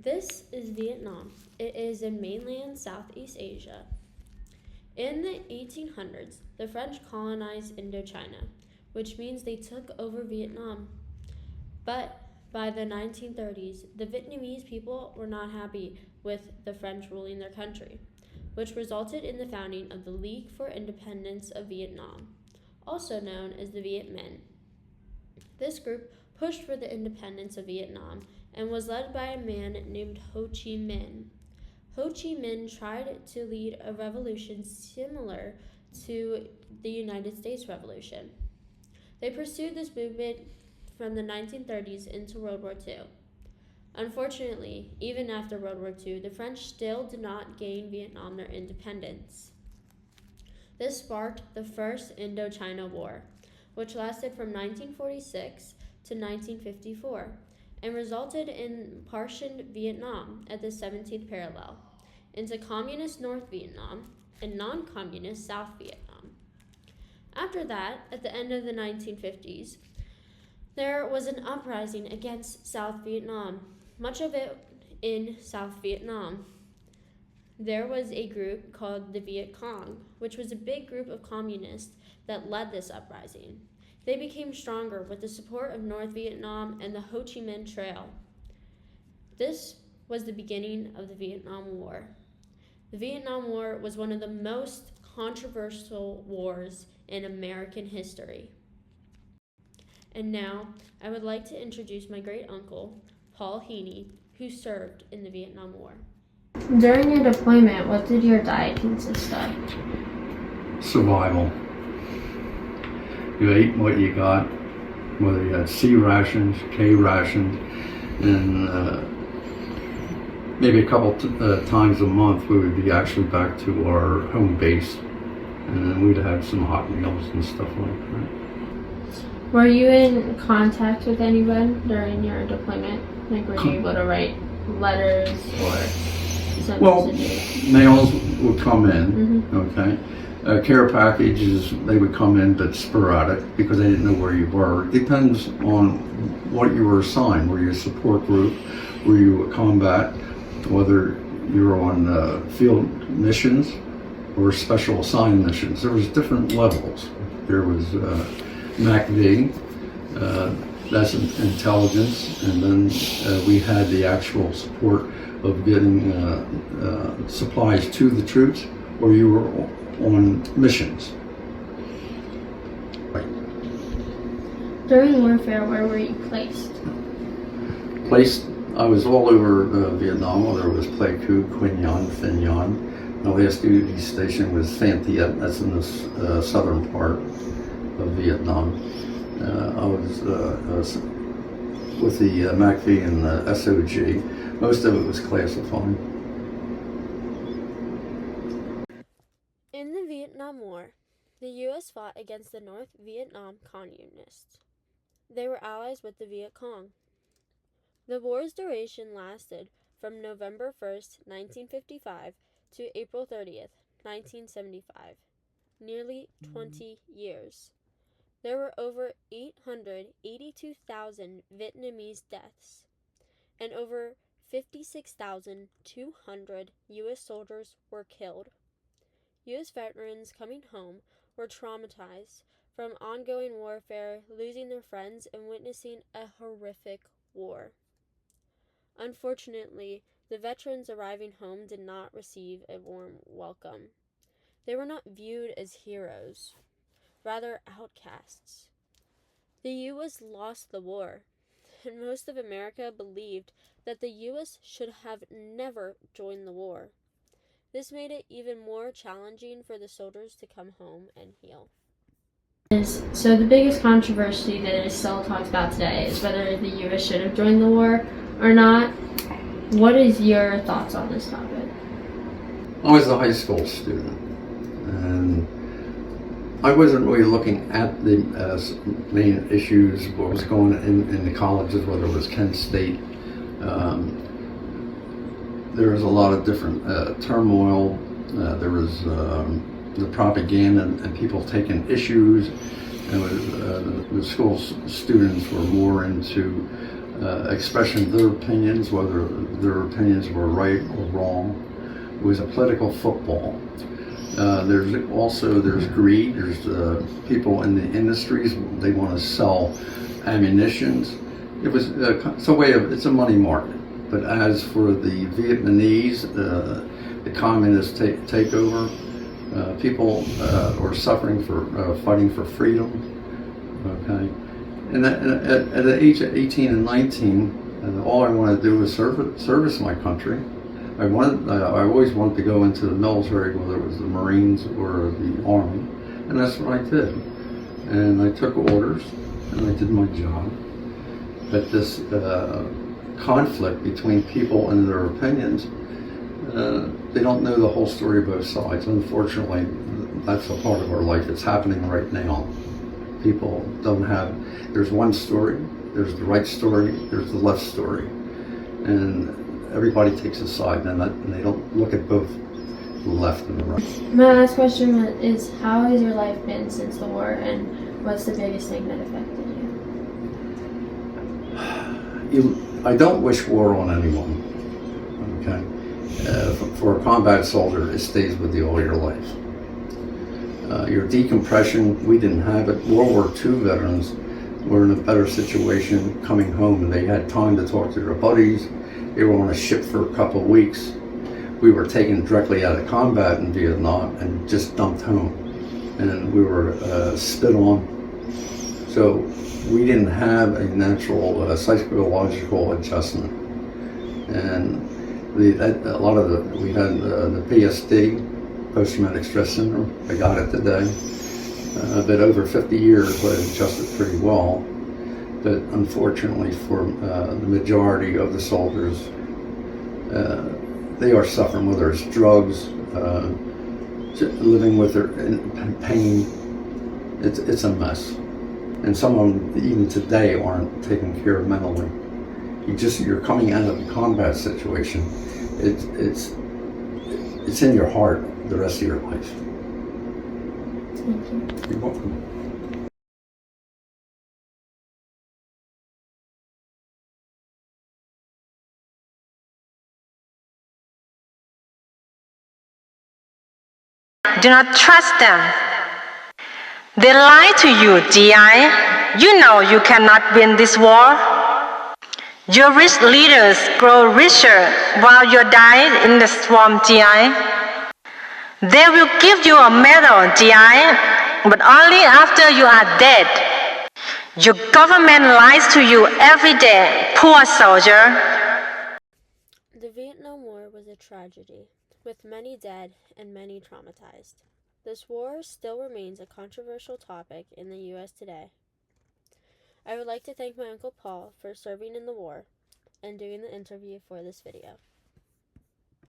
This is Vietnam. It is in mainland Southeast Asia. In the 1800s, the French colonized Indochina, which means they took over Vietnam. But by the 1930s, the Vietnamese people were not happy with the French ruling their country, which resulted in the founding of the League for Independence of Vietnam, also known as the Viet Minh. This group pushed for the independence of Vietnam and was led by a man named Ho Chi Minh. Ho Chi Minh tried to lead a revolution similar to the United States Revolution. They pursued this movement from the 1930s into World War II. Unfortunately, even after World War II, the French still did not gain Vietnam their independence. This sparked the First Indochina War, which lasted from 1946 to 1954 and resulted in partitioned Vietnam at the 17th parallel into Communist North Vietnam and non-Communist South Vietnam. After that, at the end of the 1950s, there was an uprising against South Vietnam, much of it in South Vietnam. There was a group called the Viet Cong, which was a big group of communists that led this uprising. They became stronger with the support of North Vietnam and the Ho Chi Minh Trail. This was the beginning of the Vietnam War. The Vietnam War was one of the most controversial wars in American history. And now, I would like to introduce my great uncle, Paul Heeney, who served in the Vietnam War. During your deployment, what did your diet consist of? Survival. You ate what you got, whether you had C rations, K rations, and maybe a couple times a month we would be actually back to our home base, and then we'd have some hot meals and stuff like that. Were you in contact with anyone during your deployment? Like, were you able to write letters or send messages? Mails would come in, okay. Care packages, they would come in, but sporadic because they didn't know where you were. It depends on what you were assigned. Were you a support group? Were you a combat? Whether you were on field missions or special assigned missions. There was different levels. There was MACV, that's intelligence, and then we had the actual support of getting supplies to the troops, or you were on missions. During warfare, where were you placed? I was all over Vietnam, whether it was Pleiku, Quy Nhon, Phin Nhon. My last duty station was Phan Thiet, that's in the southern part of Vietnam. I was with the MACV and the SOG. Most of it was classified. In the Vietnam War, the U.S. fought against the North Vietnam Communists. They were allies with the Viet Cong. The war's duration lasted from November 1st, 1955 to April 30th, 1975, nearly 20 years. There were over 882,000 Vietnamese deaths, and over 56,200 U.S. soldiers were killed. U.S. veterans coming home were traumatized from ongoing warfare, losing their friends, and witnessing a horrific war. Unfortunately, the veterans arriving home did not receive a warm welcome. They were not viewed as heroes, rather outcasts. The U.S. lost the war, and most of America believed that the U.S. should have never joined the war. This made it even more challenging for the soldiers to come home and heal. So the biggest controversy that is still talked about today is whether the U.S. should have joined the war or not. What is your thoughts on this topic? I was a high school student, and I wasn't really looking at the main issues, what was going on in the colleges, whether it was Kent State. There was a lot of different turmoil. There was the propaganda and people taking issues. And the school students were more into expression of their opinions, whether their opinions were right or wrong. It was a political football. There's greed. There's people in the industries. They want to sell ammunitions. It's a money market. But as for the Vietnamese, the communist takeover, people were suffering for fighting for freedom. Okay, and at the age of 18 and 19, all I wanted to do was service my country. I always wanted to go into the military, whether it was the Marines or the Army, and that's what I did. And I took orders, and I did my job. But this conflict between people and their opinions, they don't know the whole story of both sides. Unfortunately, that's a part of our life. It's happening right now. People don't have, there's one story, there's the right story, there's the left story. And everybody takes a side, and they don't look at both the left and the right. My last question is, how has your life been since the war, and what's the biggest thing that affected you? I don't wish war on anyone, okay? For a combat soldier, it stays with you all your life. Your decompression, we didn't have it. World War II veterans were in a better situation coming home, and they had time to talk to their buddies. They were on a ship for a couple of weeks. We were taken directly out of combat in Vietnam and just dumped home. And we were spit on. So we didn't have a natural psychological adjustment. And we had the PSD, post-traumatic stress syndrome. I got it today. But over 50 years, I adjusted pretty well. But unfortunately for the majority of the soldiers, they are suffering, whether it's drugs, living with their pain. It's a mess. And some of them, even today, aren't taken care of mentally. You're coming out of a combat situation. It's in your heart the rest of your life. Thank you. You're welcome. Do not trust them. They lie to you, GI. You know you cannot win this war. Your rich leaders grow richer while you die in the swamp, GI. They will give you a medal, GI, but only after you are dead. Your government lies to you every day, poor soldier. The Vietnam War was a tragedy, with many dead and many traumatized. This war still remains a controversial topic in the U.S. today. I would like to thank my Uncle Paul for serving in the war and doing the interview for this video.